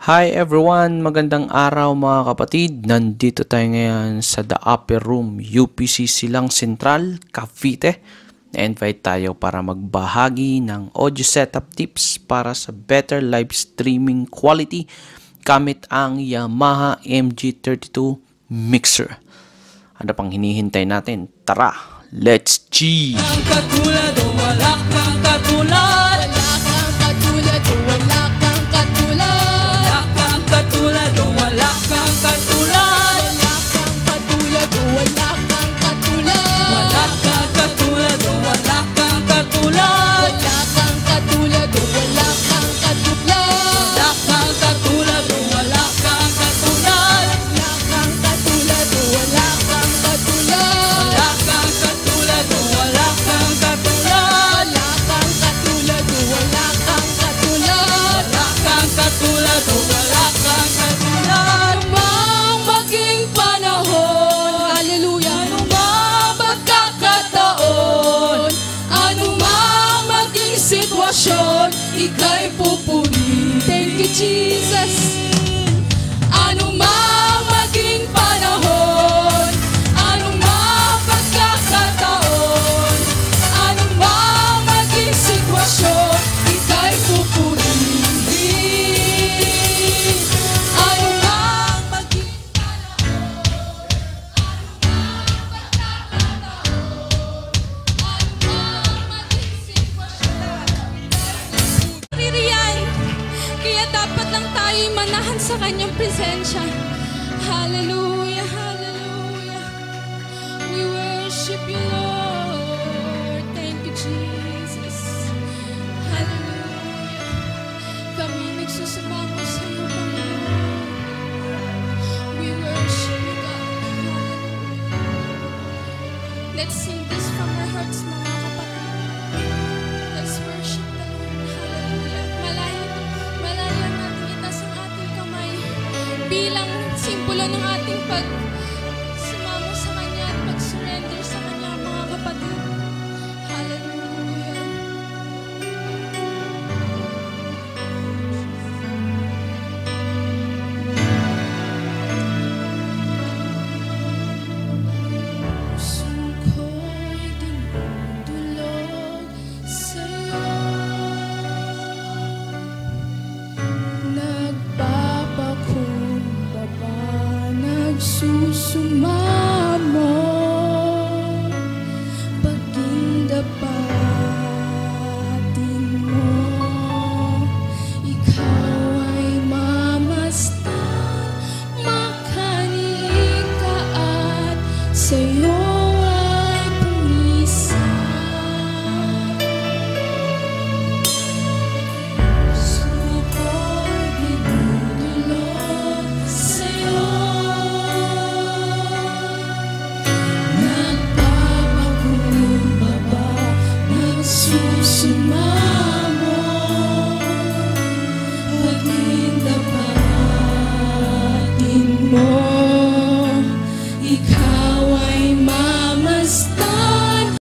Hi everyone! Magandang araw mga kapatid. Nandito tayo ngayon sa The Upper Room, UPC Silang Central, Cavite. Na-invite tayo para magbahagi ng audio setup tips para sa better live streaming quality gamit ang Yamaha MG32 mixer. Ano pang hinihintay natin? Tara! Let's G! Ang katulad o wala kang katulad. Wala kang katulad o wala kang katulad. Wala kang katulad o wala kang katulad. Wala kang katulad o wala kang katulad. Wala kang katulad o wala kang katulad. Wala kang katulad o wala kang katulad. Wala kang katulad o wala kang katulad. Wala kang katulad o wala kang katulad. Wala kang katulad o wala kang katulad. Wala kang katulad o wala kang katulad. Wala kang katulad o wala kang katulad. Anumang maging panahon, hallelujah, anumang pagkakataon, anumang maging sitwasyon, ika'y pupurihin. Thank you, Jesus. Anumang maging panahon, anumang pagkakataon, anumang maging sitwasyon, ika'y pupurihin. Anumang maging panahon, anumang maging sitwasyon, Ririyan. Kaya dapat lang tayo'y manahan sa kanyang presensya. Hallelujah, hallelujah. We worship you, Lord. Thank you, Jesus. Hallelujah. Kami nagsusumamo sa iyo, Panginoon. We worship you, God. Hallelujah. Let's sing this from our hearts, mga kapatid. Let's worship the Lord. Hallelujah. Malaya natin itaas ang ating kamay bilang simbolo ng ating pagsumamo sa Kanya at pag-surrender sa Kanya, mga kapatid. Hallelujah. Pusong ko'y dinudulog sa'yo. Nagpapakumbaba, nagsusumamo, paging dapatin mo, ikaw ay mamasdan, makaniig ka at sa'yo ay pumisan. Suko'y dinudulog sa'yo. Nagpapakumbaba, nagsusumamo, paging dapatin mo, ikaw ay mamasdan.